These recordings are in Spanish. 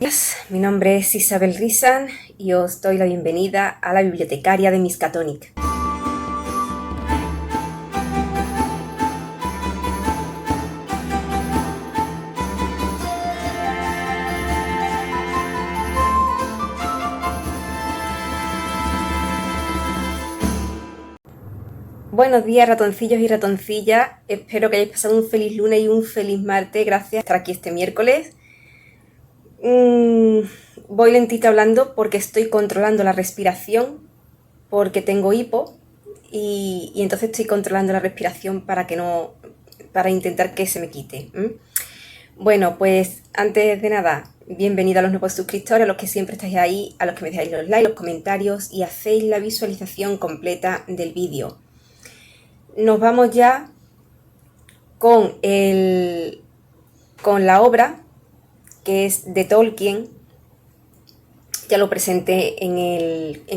Mi nombre es Isabel Rizan y os doy la bienvenida a la bibliotecaria de Miskatonic. Buenos días, ratoncillos y ratoncillas. Espero que hayáis pasado un feliz lunes y un feliz martes. Gracias por estar aquí este miércoles. Voy lentita hablando porque estoy controlando la respiración, porque tengo hipo y entonces estoy controlando la respiración para intentar que se me quite. Bueno, pues antes de nada, bienvenido a los nuevos suscriptores, a los que siempre estáis ahí, a los que me dejáis los likes, los comentarios y hacéis la visualización completa del vídeo. Nos vamos ya con la obra, que es de Tolkien. Ya lo presenté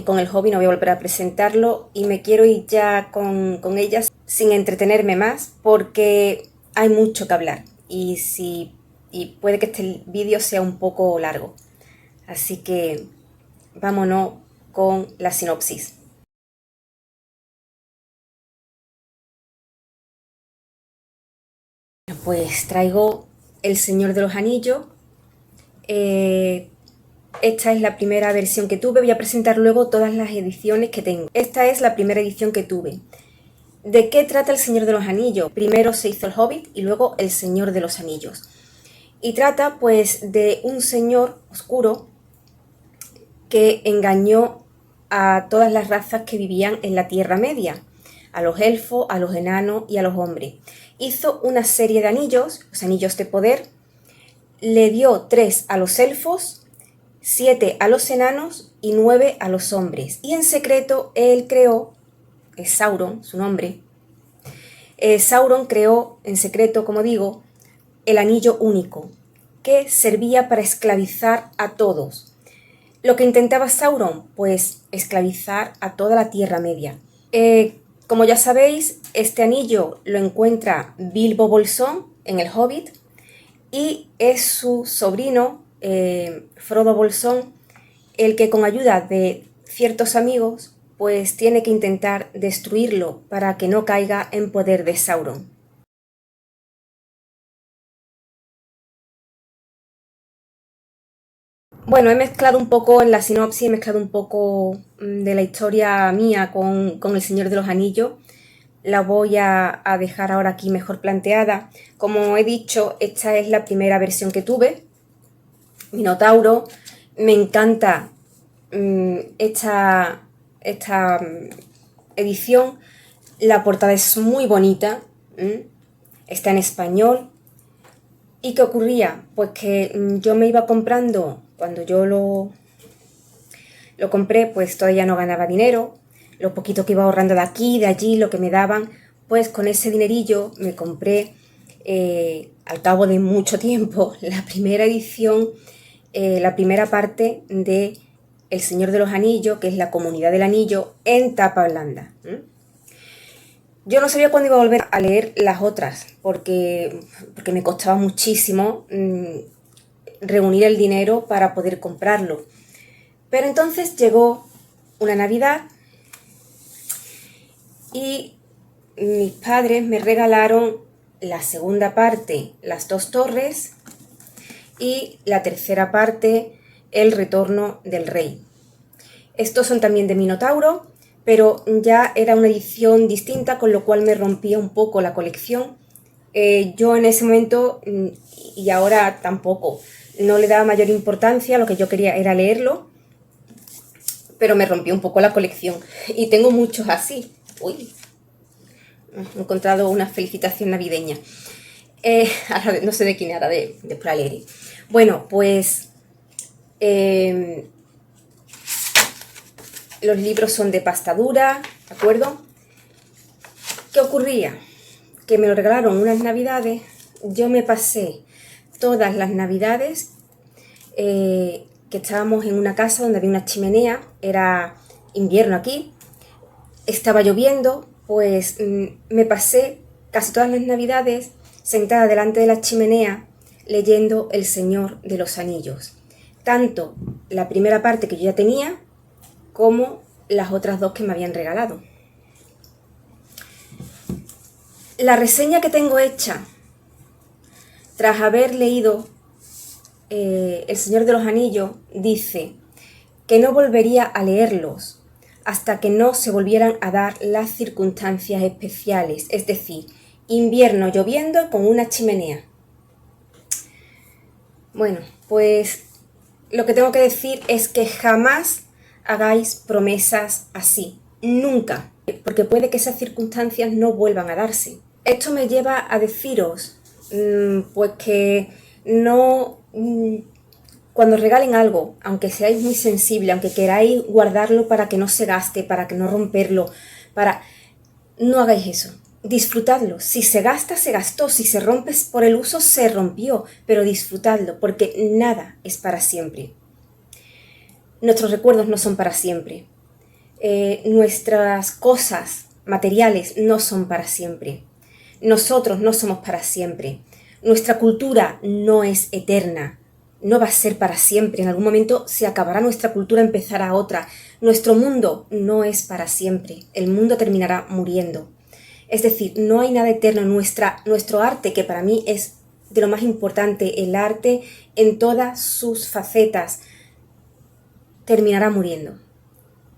con el hobby, no voy a volver a presentarlo y me quiero ir ya con ellas sin entretenerme más porque hay mucho que hablar y puede que este vídeo sea un poco largo. Así que vámonos con la sinopsis. Pues traigo El Señor de los Anillos. Esta es la primera versión que tuve. Voy a presentar luego todas las ediciones que tengo. Esta es la primera edición que tuve. ¿De qué trata El Señor de los Anillos? Primero se hizo El Hobbit y luego El Señor de los Anillos. Y trata pues de un señor oscuro que engañó a todas las razas que vivían en la Tierra Media, a los elfos, a los enanos y a los hombres. Hizo una serie de anillos, los anillos de poder, le dio 3 a los elfos, 7 a los enanos y 9 a los hombres. Y en secreto él creó, es Sauron, su nombre, Sauron creó en secreto, como digo, el anillo único, que servía para esclavizar a todos. Lo que intentaba Sauron, pues esclavizar a toda la Tierra Media. Como ya sabéis, este anillo lo encuentra Bilbo Bolsón en El Hobbit y es su sobrino, Frodo Bolsón, el que con ayuda de ciertos amigos pues tiene que intentar destruirlo para que no caiga en poder de Sauron. Bueno, he mezclado un poco en la sinopsis, he mezclado un poco de la historia mía con El Señor de los Anillos. La voy a dejar ahora aquí mejor planteada. Como he dicho, esta es la primera versión que tuve, Minotauro. Me encanta esta edición. La portada es muy bonita, está en español. ¿Y qué ocurría? Pues que yo me iba comprando, cuando yo lo compré, pues todavía no ganaba dinero. Lo poquito que iba ahorrando de aquí, de allí, lo que me daban, pues con ese dinerillo me compré, al cabo de mucho tiempo, la primera edición, la primera parte de El Señor de los Anillos, que es la Comunidad del Anillo, en tapa blanda. Yo no sabía cuándo iba a volver a leer las otras, porque me costaba muchísimo reunir el dinero para poder comprarlo. Pero entonces llegó una Navidad y mis padres me regalaron la segunda parte, Las Dos Torres, y la tercera parte, El Retorno del Rey. Estos son también de Minotauro, pero ya era una edición distinta, con lo cual me rompía un poco la colección. Yo en ese momento, y ahora tampoco, no le daba mayor importancia, lo que yo quería era leerlo, pero me rompió un poco la colección. Y tengo muchos así. Uy, he encontrado una felicitación navideña. Ahora no sé de quién era, de Praleri. Bueno, pues los libros son de pasta dura, ¿de acuerdo? ¿Qué ocurría? Que me lo regalaron unas navidades. Yo me pasé todas las navidades que estábamos en una casa donde había una chimenea. Era invierno aquí, estaba lloviendo, pues me pasé casi todas las navidades sentada delante de la chimenea leyendo El Señor de los Anillos. tanto la primera parte que yo ya tenía como las otras dos que me habían regalado. La reseña que tengo hecha tras haber leído El Señor de los Anillos dice que no volvería a leerlos hasta que no se volvieran a dar las circunstancias especiales, es decir, invierno lloviendo con una chimenea. Bueno, pues lo que tengo que decir es que jamás hagáis promesas así, nunca, porque puede que esas circunstancias no vuelvan a darse. Esto me lleva a deciros, pues que no, cuando regalen algo, aunque seáis muy sensible, aunque queráis guardarlo para que no se gaste, para que no romperlo, no hagáis eso. Disfrutadlo. Si se gasta, se gastó. Si se rompe por el uso, se rompió. Pero disfrutadlo, porque nada es para siempre. Nuestros recuerdos no son para siempre. Nuestras cosas materiales no son para siempre. Nosotros no somos para siempre. Nuestra cultura no es eterna. No va a ser para siempre. En algún momento se acabará nuestra cultura, empezará otra. Nuestro mundo no es para siempre. El mundo terminará muriendo. Es decir, no hay nada eterno. Nuestro arte, que para mí es de lo más importante, el arte en todas sus facetas, terminará muriendo.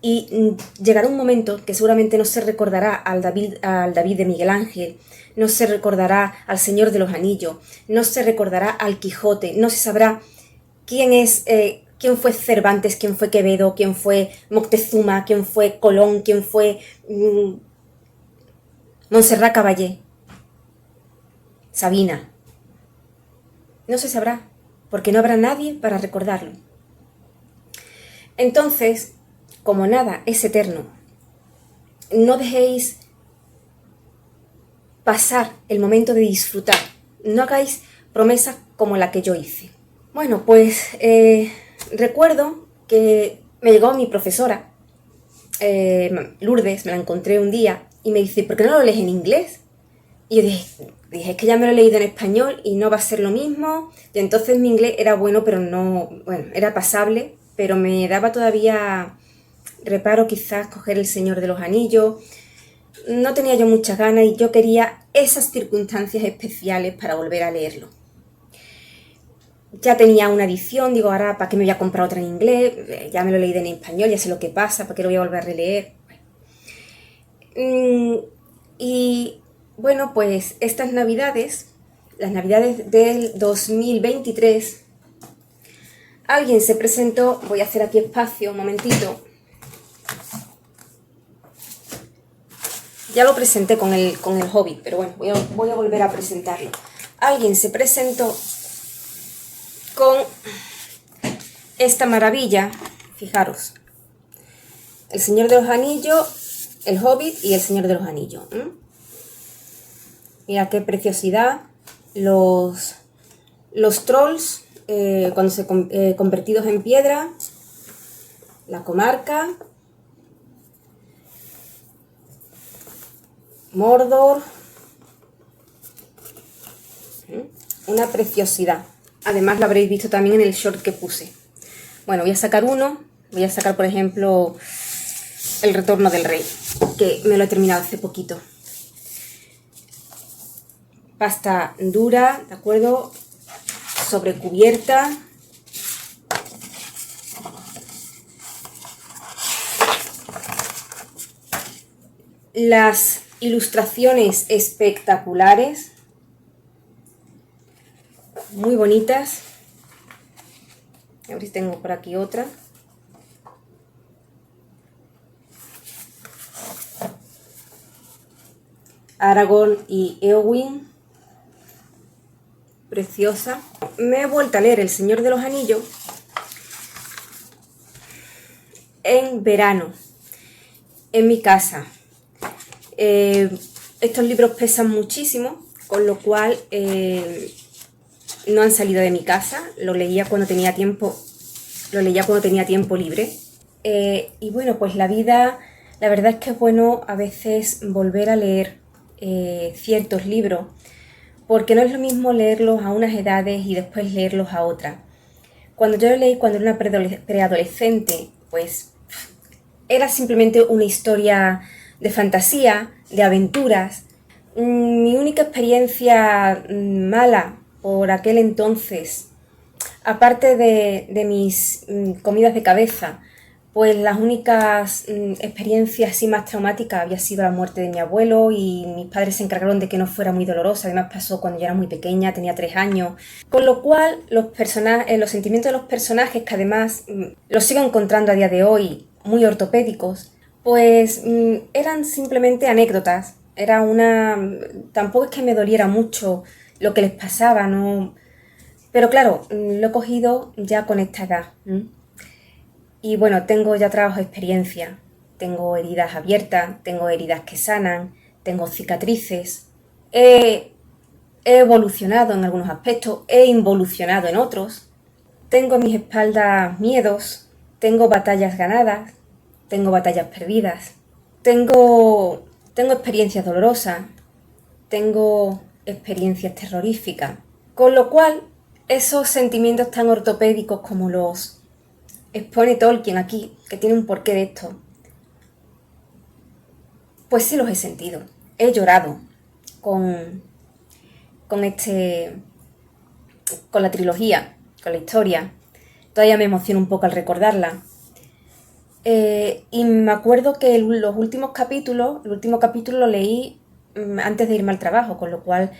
Y llegará un momento que seguramente no se recordará al David de Miguel Ángel, no se recordará al Señor de los Anillos, no se recordará al Quijote, no se sabrá quién fue Cervantes, quién fue Quevedo, quién fue Moctezuma, quién fue Colón, quién fue Montserrat Caballé, Sabina. No se sabrá, porque no habrá nadie para recordarlo. Entonces, como nada es eterno, no dejéis pasar el momento de disfrutar. No hagáis promesas como la que yo hice. Bueno, pues recuerdo que me llegó mi profesora, Lourdes, me la encontré un día y me dice, ¿por qué no lo lees en inglés? Y yo dije, es que ya me lo he leído en español y no va a ser lo mismo. Y entonces mi inglés era bueno, pero no, bueno, era pasable, pero me daba todavía reparo quizás coger El Señor de los Anillos. No tenía yo muchas ganas y yo quería esas circunstancias especiales para volver a leerlo. Ya tenía una edición, digo, ahora ¿para qué me voy a comprar otra en inglés? Ya me lo he leído en español, ya sé lo que pasa, ¿para qué lo voy a volver a releer? Y bueno, pues estas navidades, las navidades del 2023, alguien se presentó, voy a hacer aquí espacio un momentito. Ya lo presenté con el Hobbit, pero bueno, voy a volver a presentarlo. Alguien se presentó con esta maravilla, fijaros, El Señor de los Anillos, el Hobbit y El Señor de los Anillos. Mira qué preciosidad. Los trolls, cuando convertidos en piedra, la comarca, Mordor, una preciosidad. Además lo habréis visto también en el short que puse. Bueno, voy a sacar uno. Voy a sacar, por ejemplo, El Retorno del Rey, que me lo he terminado hace poquito. Pasta dura, ¿de acuerdo? Sobrecubierta. Las ilustraciones espectaculares, muy bonitas. A ver si tengo por aquí otra. Aragorn y Éowyn, preciosa. Me he vuelto a leer El Señor de los Anillos en verano, en mi casa. Estos libros pesan muchísimo, con lo cual no han salido de mi casa. Lo leía cuando tenía tiempo libre. Y bueno, pues la verdad es que es bueno a veces volver a leer ciertos libros, porque no es lo mismo leerlos a unas edades y después leerlos a otras. Cuando yo lo leí cuando era una preadolescente, pues era simplemente una historia de fantasía, de aventuras. Mi única experiencia mala por aquel entonces, aparte de mis comidas de cabeza, pues las únicas experiencias así más traumáticas había sido la muerte de mi abuelo, y mis padres se encargaron de que no fuera muy dolorosa. Además pasó cuando yo era muy pequeña, tenía 3 años. Con lo cual los sentimientos de los personajes, que además los sigo encontrando a día de hoy muy ortopédicos, pues eran simplemente anécdotas. Tampoco es que me doliera mucho lo que les pasaba, ¿no? Pero claro, lo he cogido ya con esta edad. Y bueno, tengo ya trabajo de experiencia, tengo heridas abiertas, tengo heridas que sanan, tengo cicatrices, he evolucionado en algunos aspectos, he involucionado en otros, tengo en mis espaldas miedos, tengo batallas ganadas, tengo batallas perdidas, tengo experiencias dolorosas, tengo experiencias terroríficas, con lo cual esos sentimientos tan ortopédicos como los expone Tolkien aquí, que tiene un porqué de esto, pues sí los he sentido. He llorado con la trilogía, con la historia. Todavía me emociono un poco al recordarla. Y me acuerdo que el último capítulo lo leí antes de irme al trabajo, con lo cual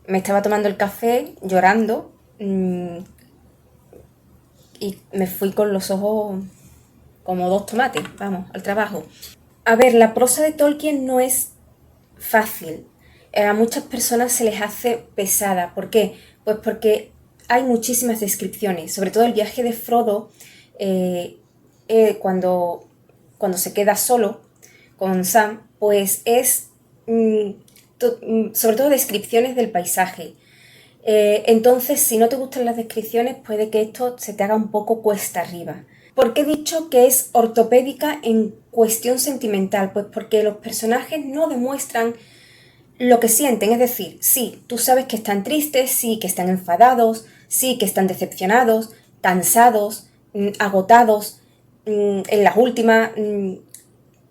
me estaba tomando el café llorando, y me fui con los ojos como 2 tomates, vamos, al trabajo. A ver, la prosa de Tolkien no es fácil. A muchas personas se les hace pesada. ¿Por qué? Pues porque hay muchísimas descripciones, sobre todo el viaje de Frodo, cuando se queda solo con Sam, pues es sobre todo descripciones del paisaje. Entonces, si no te gustan las descripciones, puede que esto se te haga un poco cuesta arriba. ¿Por qué he dicho que es ortopédica en cuestión sentimental? Pues porque los personajes no demuestran lo que sienten. Es decir, sí, tú sabes que están tristes, sí, que están enfadados, sí, que están decepcionados, cansados, agotados, en las últimas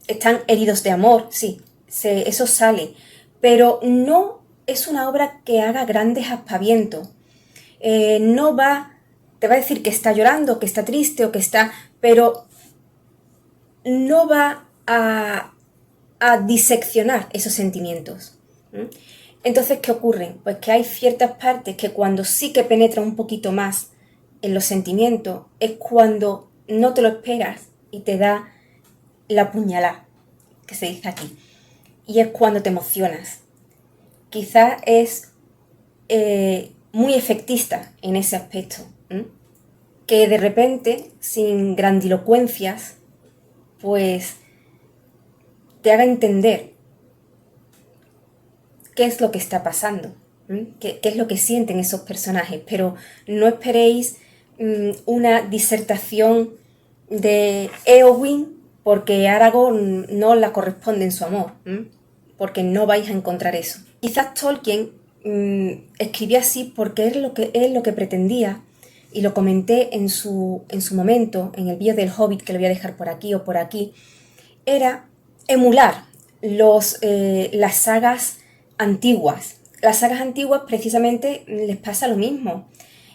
están heridos de amor, sí, eso sale. Pero no es una obra que haga grandes aspavientos. Te va a decir que está llorando, que está triste o que está, pero no va a diseccionar esos sentimientos. Entonces, ¿qué ocurre? Pues que hay ciertas partes que cuando sí que penetra un poquito más en los sentimientos es cuando no te lo esperas y te da la puñalada, que se dice aquí. Y es cuando te emocionas. Quizás es muy efectista en ese aspecto. Que de repente, sin grandilocuencias, pues te haga entender qué es lo que está pasando, qué es lo que sienten esos personajes. Pero no esperéis una disertación de Éowyn porque Aragorn no la corresponde en su amor, porque no vais a encontrar eso. Quizás Tolkien escribía así porque es lo que pretendía, y lo comenté en su momento, en el vídeo del Hobbit, que lo voy a dejar por aquí o por aquí, era emular las sagas antiguas. Las sagas antiguas precisamente les pasa lo mismo.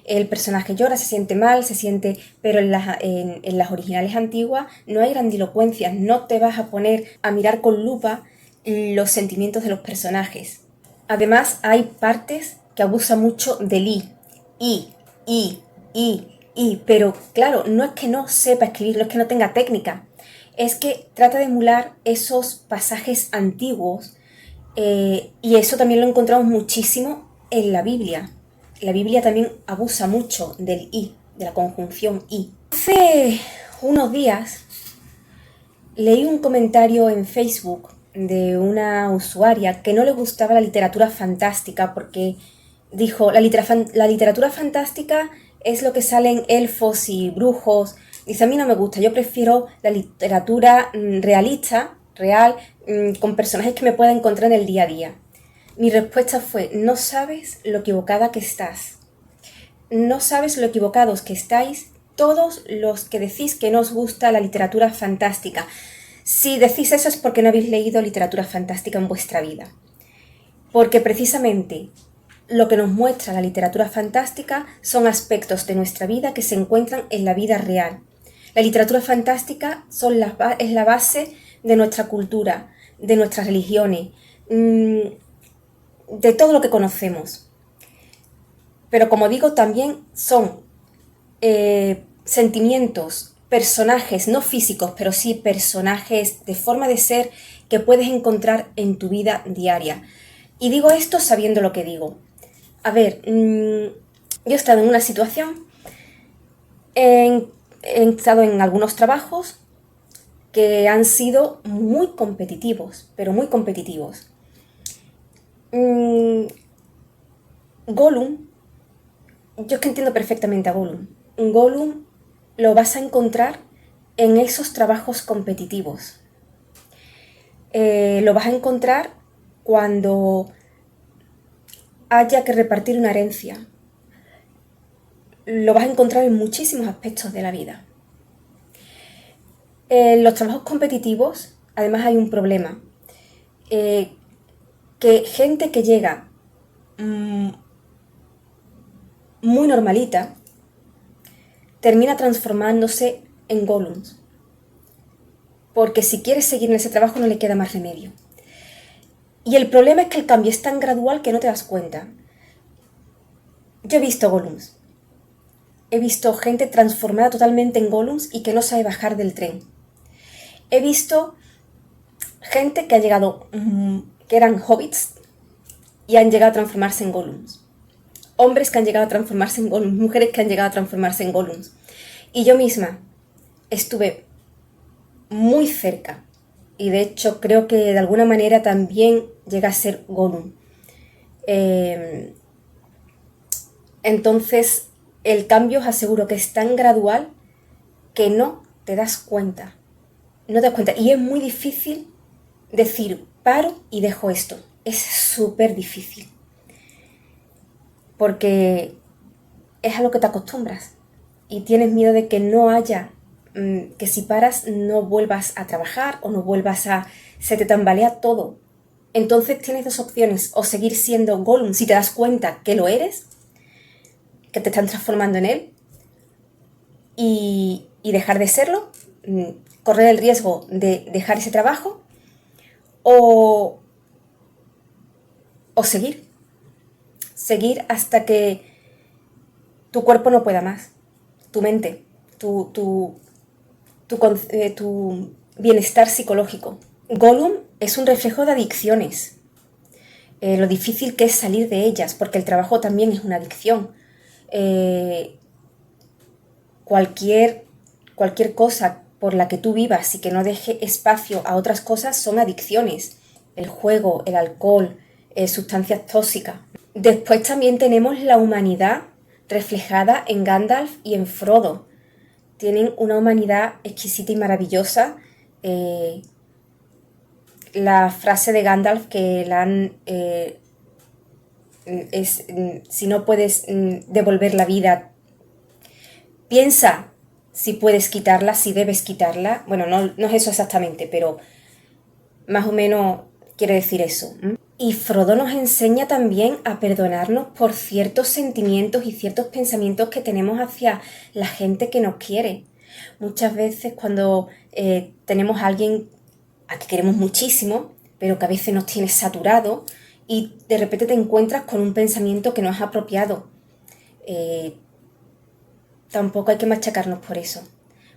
El personaje llora, se siente mal, pero en las originales antiguas no hay grandilocuencias, no te vas a poner a mirar con lupa los sentimientos de los personajes. Además, hay partes que abusan mucho del pero claro, no es que no sepa escribir, no es que no tenga técnica, es que trata de emular esos pasajes antiguos, y eso también lo encontramos muchísimo en la Biblia. La Biblia también abusa mucho del de la conjunción y. Hace unos días leí un comentario en Facebook de una usuaria que no le gustaba la literatura fantástica porque dijo, la literatura fantástica es lo que salen elfos y brujos. Dice, a mí no me gusta, yo prefiero la literatura realista, real, con personajes que me pueda encontrar en el día a día. Mi respuesta fue, no sabes lo equivocada que estás. no sabes lo equivocados que estáis todos los que decís que no os gusta la literatura fantástica. Si decís eso es porque no habéis leído literatura fantástica en vuestra vida. Porque precisamente lo que nos muestra la literatura fantástica son aspectos de nuestra vida que se encuentran en la vida real. La literatura fantástica es la base de nuestra cultura, de nuestras religiones, de todo lo que conocemos. Pero como digo, también son sentimientos, personajes, no físicos, pero sí personajes de forma de ser que puedes encontrar en tu vida diaria. Y digo esto sabiendo lo que digo. A ver, yo he estado en una situación, he estado en algunos trabajos que han sido muy competitivos, pero muy competitivos. Gollum, yo es que entiendo perfectamente a Gollum. Gollum lo vas a encontrar en esos trabajos competitivos. Lo vas a encontrar cuando haya que repartir una herencia. Lo vas a encontrar en muchísimos aspectos de la vida. En los trabajos competitivos, además hay un problema. Que gente que llega muy normalita termina transformándose en Gollums. Porque si quieres seguir en ese trabajo no le queda más remedio. Y el problema es que el cambio es tan gradual que no te das cuenta. Yo he visto Gollums. He visto gente transformada totalmente en Gollums y que no sabe bajar del tren. He visto gente que ha llegado, que eran hobbits y han llegado a transformarse en Gollums. Hombres que han llegado a transformarse en Gollums, mujeres que han llegado a transformarse en Gollums. Y yo misma estuve muy cerca y de hecho creo que de alguna manera también llega a ser Gollum. Entonces el cambio os aseguro que es tan gradual que no te das cuenta. No te das cuenta. Y es muy difícil decir paro y dejo esto. Es súper difícil. Porque es a lo que te acostumbras. Y tienes miedo de que no haya, que si paras no vuelvas a trabajar o no vuelvas a... Se te tambalea todo. Entonces tienes dos opciones. O seguir siendo Gollum si te das cuenta que lo eres, que te están transformando en él, y dejar de serlo, correr el riesgo de dejar ese trabajo, o seguir hasta que tu cuerpo no pueda más, tu mente, tu bienestar psicológico. Gollum es un reflejo de adicciones, lo difícil que es salir de ellas, porque el trabajo también es una adicción. Cualquier cosa por la que tú vivas y que no deje espacio a otras cosas son adicciones. El juego, el alcohol, sustancias tóxicas. Después también tenemos la humanidad reflejada en Gandalf y en Frodo. Tienen una humanidad exquisita y maravillosa. La frase de Gandalf que la han... si no puedes devolver la vida, piensa si puedes quitarla, si debes quitarla. Bueno, no es eso exactamente, pero más o menos quiere decir eso. Y Frodo nos enseña también a perdonarnos por ciertos sentimientos y ciertos pensamientos que tenemos hacia la gente que nos quiere. Muchas veces cuando tenemos a alguien a que queremos muchísimo, pero que a veces nos tiene saturado y de repente te encuentras con un pensamiento que no es apropiado. Tampoco hay que machacarnos por eso.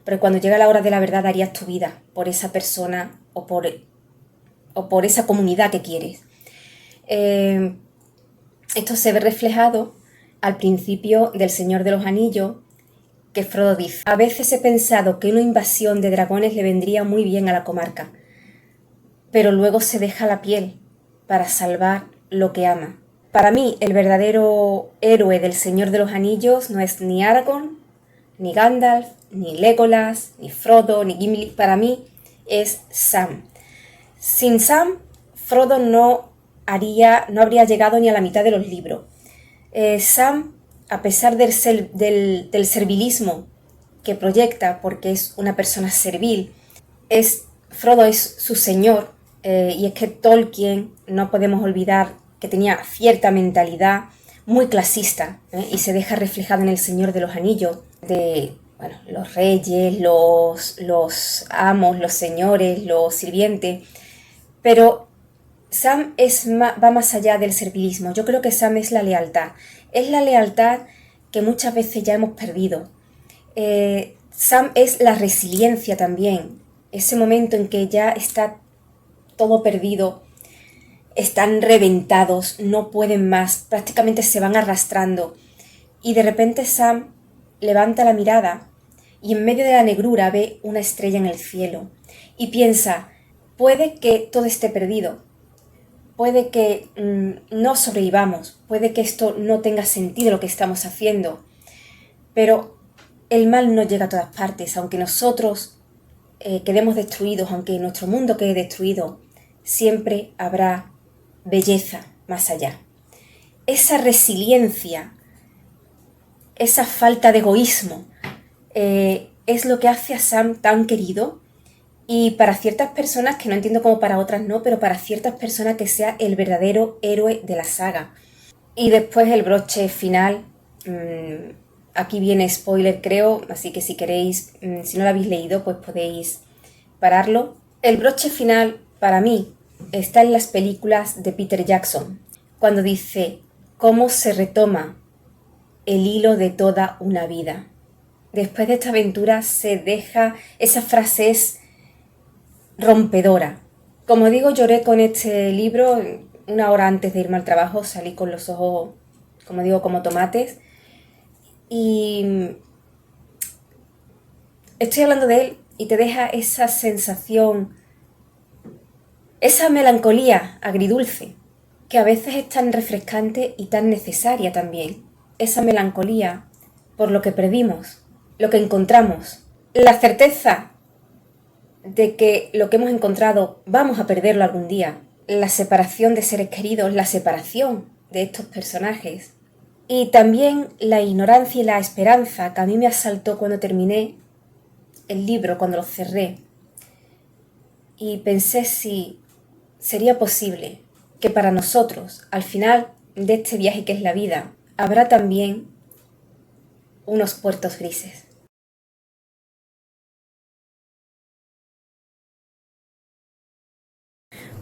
Pero cuando llega la hora de la verdad darías tu vida por esa persona o por esa comunidad que quieres. Esto se ve reflejado al principio del Señor de los Anillos, que Frodo dice: a veces he pensado que una invasión de dragones le vendría muy bien a la comarca, pero luego se deja la piel para salvar lo que ama. Para mí, el verdadero héroe del Señor de los Anillos no es ni Aragorn, ni Gandalf, ni Legolas, ni Frodo, ni Gimli. Para mí es Sam. Sin Sam, Frodo no habría llegado ni a la mitad de los libros. Sam a pesar del servilismo que proyecta, porque es una persona servil, Frodo es su señor, y es que Tolkien, no podemos olvidar que tenía cierta mentalidad muy clasista, y se deja reflejada en El Señor de los Anillos, de los reyes, los amos, los señores, los sirvientes, pero Sam va más allá del servilismo. Yo creo que Sam es la lealtad. Es la lealtad que muchas veces ya hemos perdido. Sam es la resiliencia también. Ese momento en que ya está todo perdido, están reventados, no pueden más, prácticamente se van arrastrando. Y de repente Sam levanta la mirada y en medio de la negrura ve una estrella en el cielo. Y piensa, puede que todo esté perdido, puede que no sobrevivamos, puede que esto no tenga sentido lo que estamos haciendo, pero el mal no llega a todas partes, aunque nosotros quedemos destruidos, aunque nuestro mundo quede destruido, siempre habrá belleza más allá. Esa resiliencia, esa falta de egoísmo, es lo que hace a Sam tan querido, y para ciertas personas, que no entiendo cómo para otras no, pero para ciertas personas que sea el verdadero héroe de la saga. Y después el broche final, aquí viene spoiler creo, así que si queréis, si no lo habéis leído, pues podéis pararlo. El broche final, para mí, está en las películas de Peter Jackson, cuando dice cómo se retoma el hilo de toda una vida. Después de esta aventura se deja, esa frase es rompedora. Como digo, lloré con este libro. Una hora antes de irme al trabajo salí con los ojos, como digo, como tomates. Y estoy hablando de él y te deja esa sensación, esa melancolía agridulce, que a veces es tan refrescante y tan necesaria también. Esa melancolía por lo que perdimos, lo que encontramos, la certeza de que lo que hemos encontrado vamos a perderlo algún día, la separación de seres queridos, la separación de estos personajes, y también la ignorancia y la esperanza que a mí me asaltó cuando terminé el libro, cuando lo cerré, y pensé si sería posible que para nosotros, al final de este viaje que es la vida, habrá también unos puertos grises.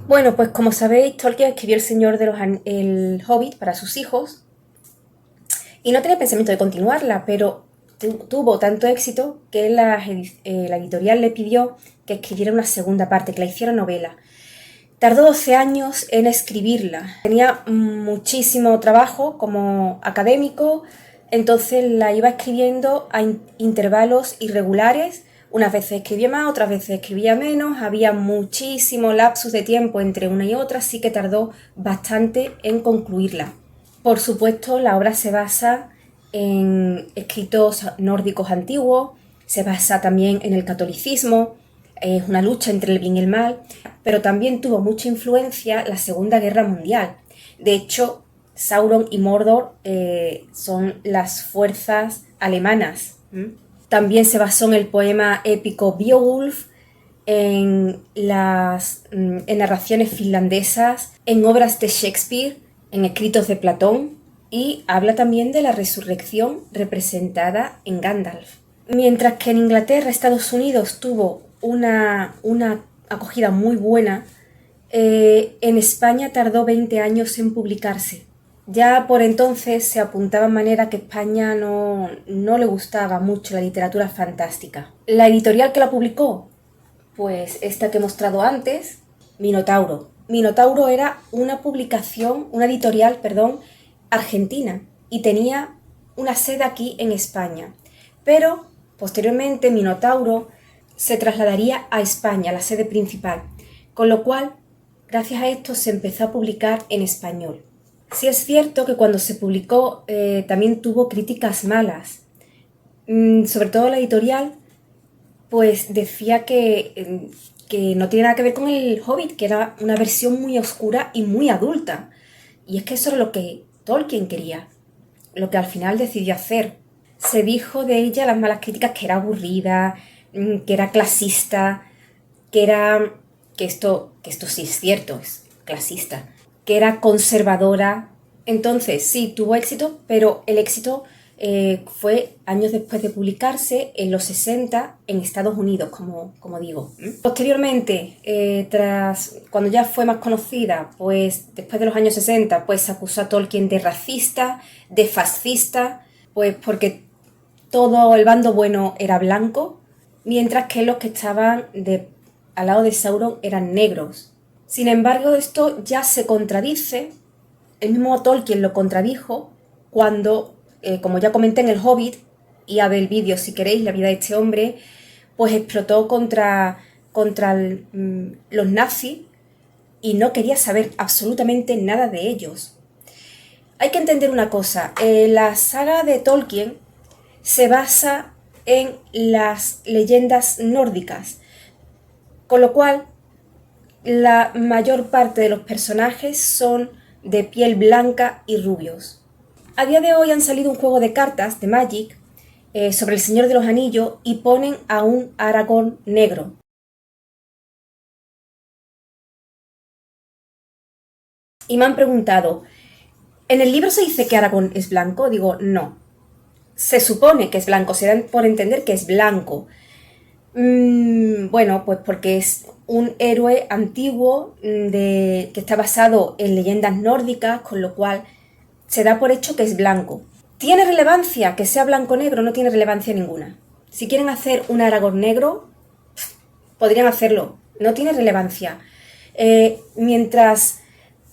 Bueno, pues como sabéis, Tolkien escribió El Hobbit para sus hijos y no tenía pensamiento de continuarla, pero tuvo tanto éxito que la editorial le pidió que escribiera una segunda parte, que la hiciera novela. Tardó 12 años en escribirla. Tenía muchísimo trabajo como académico, entonces la iba escribiendo a intervalos irregulares. Unas veces escribía más, otras veces escribía menos, había muchísimo lapsus de tiempo entre una y otra, así que tardó bastante en concluirla. Por supuesto, la obra se basa en escritos nórdicos antiguos, se basa también en el catolicismo, es una lucha entre el bien y el mal, pero también tuvo mucha influencia la Segunda Guerra Mundial. De hecho, Sauron y Mordor son las fuerzas alemanas. También se basó en el poema épico Beowulf, en narraciones finlandesas, en obras de Shakespeare, en escritos de Platón, y habla también de la resurrección representada en Gandalf. Mientras que en Inglaterra, Estados Unidos tuvo una acogida muy buena, en España tardó 20 años en publicarse. Ya por entonces se apuntaba en manera que a España no le gustaba mucho la literatura fantástica. La editorial que la publicó, pues esta que he mostrado antes, Minotauro. Minotauro era una editorial, argentina, y tenía una sede aquí en España. Pero posteriormente Minotauro se trasladaría a España, la sede principal, con lo cual, gracias a esto, se empezó a publicar en español. Sí es cierto que cuando se publicó también tuvo críticas malas, sobre todo la editorial, pues decía que no tiene nada que ver con el Hobbit, que era una versión muy oscura y muy adulta, y es que eso era lo que Tolkien quería. lo que al final decidió hacer. Se dijo de ella las malas críticas que era aburrida, que era clasista, que esto sí es cierto, es clasista, que era conservadora. Entonces sí, tuvo éxito, pero el éxito fue años después de publicarse, en los 60, en Estados Unidos, como digo. Posteriormente, cuando ya fue más conocida, pues después de los años 60, pues se acusó a Tolkien de racista, de fascista, pues porque todo el bando bueno era blanco, mientras que los que estaban al lado de Sauron eran negros. Sin embargo, esto ya se contradice. El mismo Tolkien lo contradijo cuando, como ya comenté en El Hobbit, y a ver el vídeo si queréis, la vida de este hombre, pues explotó contra los nazis y no quería saber absolutamente nada de ellos. Hay que entender una cosa, la saga de Tolkien se basa en las leyendas nórdicas, con lo cual la mayor parte de los personajes son de piel blanca y rubios. A día de hoy han salido un juego de cartas de Magic sobre el Señor de los Anillos y ponen a un Aragorn negro. Y me han preguntado, ¿en el libro se dice que Aragorn es blanco? Digo, no. Se supone que es blanco, se dan por entender que es blanco. Bueno, pues porque es un héroe antiguo que está basado en leyendas nórdicas, con lo cual se da por hecho que es blanco. ¿Tiene relevancia que sea blanco o negro? No tiene relevancia ninguna. Si quieren hacer un Aragorn negro, podrían hacerlo. No tiene relevancia. Mientras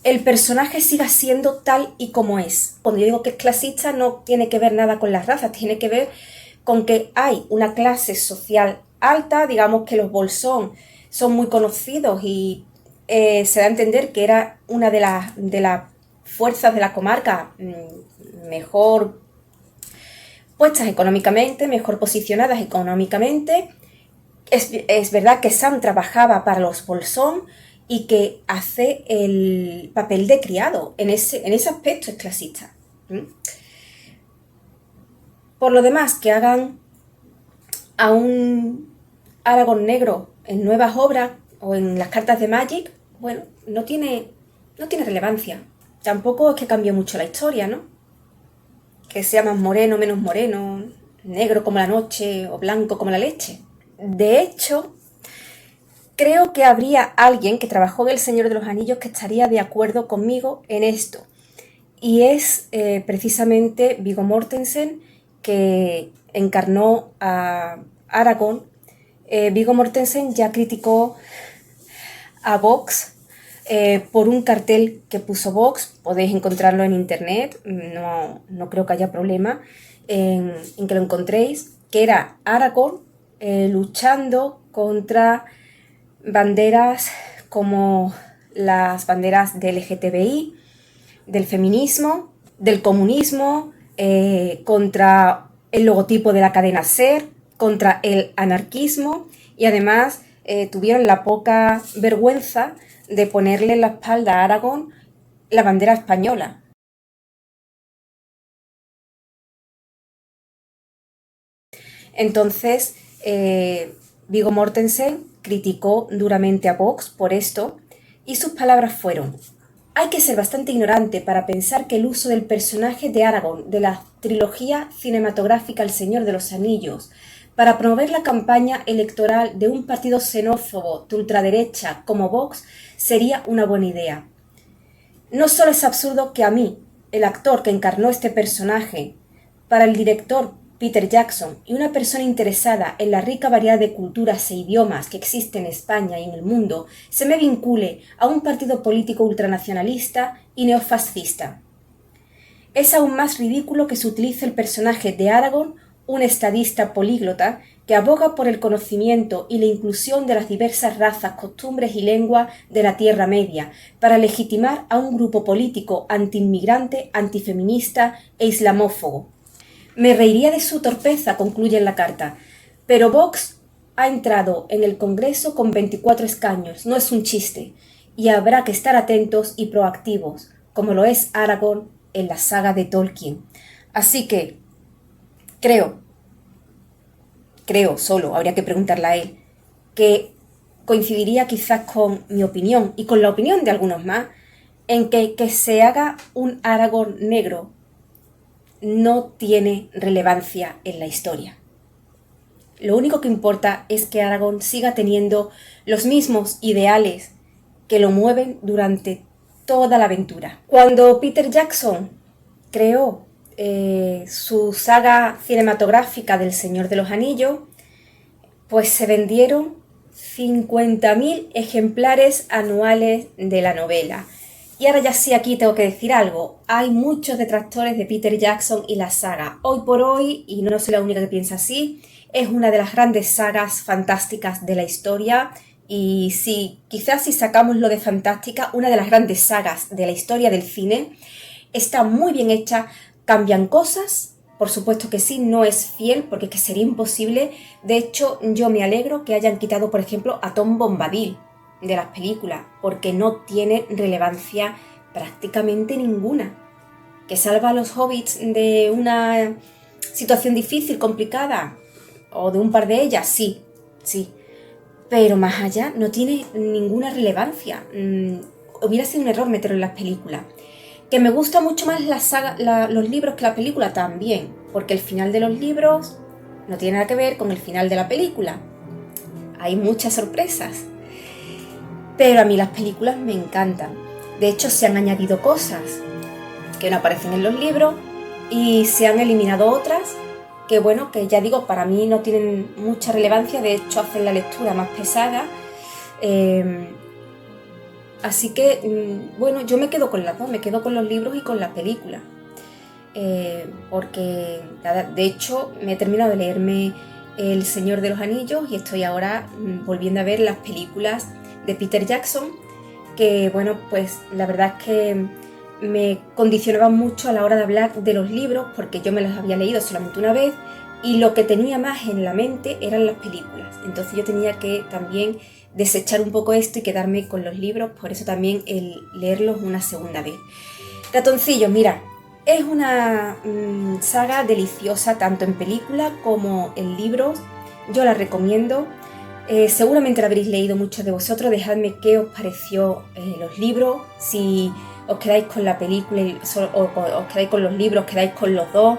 el personaje siga siendo tal y como es. Cuando yo digo que es clasista, no tiene que ver nada con las razas, tiene que ver con que hay una clase social alta, digamos que los Bolsón son muy conocidos y se da a entender que era una de las fuerzas de la comarca mejor puestas económicamente, mejor posicionadas económicamente. Es verdad que Sam trabajaba para los Bolsón y que hace el papel de criado. En ese aspecto es clasista. Por lo demás, que hagan a un Aragorn negro en nuevas obras o en las cartas de Magic, bueno, no tiene relevancia. Tampoco es que cambie mucho la historia, ¿no? Que sea más moreno, menos moreno, negro como la noche o blanco como la leche. De hecho, creo que habría alguien que trabajó en El Señor de los Anillos que estaría de acuerdo conmigo en esto. Y es precisamente Viggo Mortensen, que encarnó a Aragorn. Viggo Mortensen ya criticó a Vox por un cartel que puso Vox. Podéis encontrarlo en internet, no creo que haya problema en que lo encontréis, que era Aragorn luchando contra banderas como las banderas del LGTBI, del feminismo, del comunismo, contra el logotipo de la cadena SER, contra el anarquismo, y además tuvieron la poca vergüenza de ponerle en la espalda a Aragorn la bandera española. Entonces, Viggo Mortensen criticó duramente a Vox por esto y sus palabras fueron: hay que ser bastante ignorante para pensar que el uso del personaje de Aragorn de la trilogía cinematográfica El Señor de los Anillos para promover la campaña electoral de un partido xenófobo de ultraderecha como Vox sería una buena idea. No solo es absurdo que a mí, el actor que encarnó este personaje, para el director Peter Jackson y una persona interesada en la rica variedad de culturas e idiomas que existe en España y en el mundo, se me vincule a un partido político ultranacionalista y neofascista. Es aún más ridículo que se utilice el personaje de Aragorn, un estadista políglota que aboga por el conocimiento y la inclusión de las diversas razas, costumbres y lenguas de la Tierra Media, para legitimar a un grupo político antiinmigrante, antifeminista e islamófobo. Me reiría de su torpeza, concluye en la carta, pero Vox ha entrado en el Congreso con 24 escaños, no es un chiste, y habrá que estar atentos y proactivos, como lo es Aragorn en la saga de Tolkien. Así que creo solo, habría que preguntarle a él, que coincidiría quizás con mi opinión y con la opinión de algunos más, en que se haga un Aragorn negro no tiene relevancia en la historia. Lo único que importa es que Aragorn siga teniendo los mismos ideales que lo mueven durante toda la aventura. Cuando Peter Jackson creó su saga cinematográfica del Señor de los Anillos, pues se vendieron 50.000 ejemplares anuales de la novela. Y ahora ya sí, aquí tengo que decir algo. Hay muchos detractores de Peter Jackson y la saga. Hoy por hoy, y no soy la única que piensa así, es una de las grandes sagas fantásticas de la historia. Y sí, quizás si sacamos lo de fantástica, una de las grandes sagas de la historia del cine, está muy bien hecha, cambian cosas, por supuesto que sí, no es fiel porque es que sería imposible. De hecho, yo me alegro que hayan quitado, por ejemplo, a Tom Bombadil de las películas, porque no tiene relevancia prácticamente ninguna. Que salva a los hobbits de una situación difícil, complicada, o de un par de ellas, sí, pero más allá no tiene ninguna relevancia. Hubiera sido un error meterlo en las películas. Que me gusta mucho más la saga, los libros que la película también, porque el final de los libros no tiene nada que ver con el final de la película. Hay muchas sorpresas. Pero a mí las películas me encantan. De hecho, se han añadido cosas que no aparecen en los libros y se han eliminado otras que, bueno, que ya digo, para mí no tienen mucha relevancia. De hecho, hacen la lectura más pesada. Así que, bueno, yo me quedo con las dos, me quedo con los libros y con la película. Porque, de hecho, me he terminado de leerme El Señor de los Anillos y estoy ahora volviendo a ver las películas de Peter Jackson, que, bueno, pues la verdad es que me condicionaban mucho a la hora de hablar de los libros, porque yo me los había leído solamente una vez y lo que tenía más en la mente eran las películas. Entonces yo tenía que también desechar un poco esto y quedarme con los libros, por eso también el leerlos una segunda vez. Ratoncillos, mira, es una saga deliciosa tanto en película como en libros, yo la recomiendo. Seguramente la habréis leído muchos de vosotros, dejadme qué os pareció los libros, si os quedáis con la película o os quedáis con los libros, os quedáis con los dos.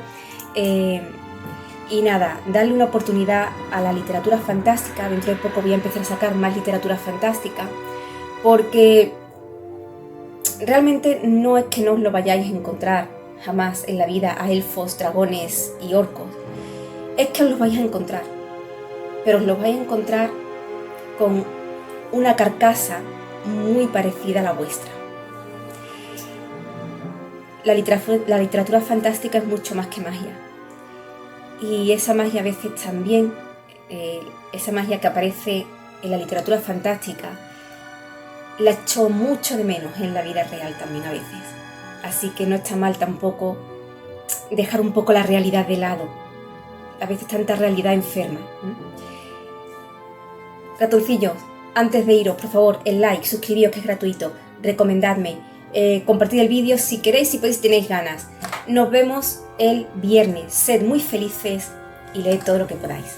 Y nada, darle una oportunidad a la literatura fantástica. Dentro de poco voy a empezar a sacar más literatura fantástica, porque realmente no es que no os lo vayáis a encontrar jamás en la vida a elfos, dragones y orcos. Es que os los vais a encontrar, pero os los vais a encontrar con una carcasa muy parecida a la vuestra. La literatura fantástica es mucho más que magia. Y esa magia a veces también, esa magia que aparece en la literatura fantástica, la echo mucho de menos en la vida real también a veces. Así que no está mal tampoco dejar un poco la realidad de lado. A veces tanta realidad enferma. Ratoncillos, antes de iros, por favor, el like, suscribíos que es gratuito, recomendadme, compartid el vídeo si queréis, si podéis, si tenéis ganas. Nos vemos el viernes. Sed muy felices y leed todo lo que podáis.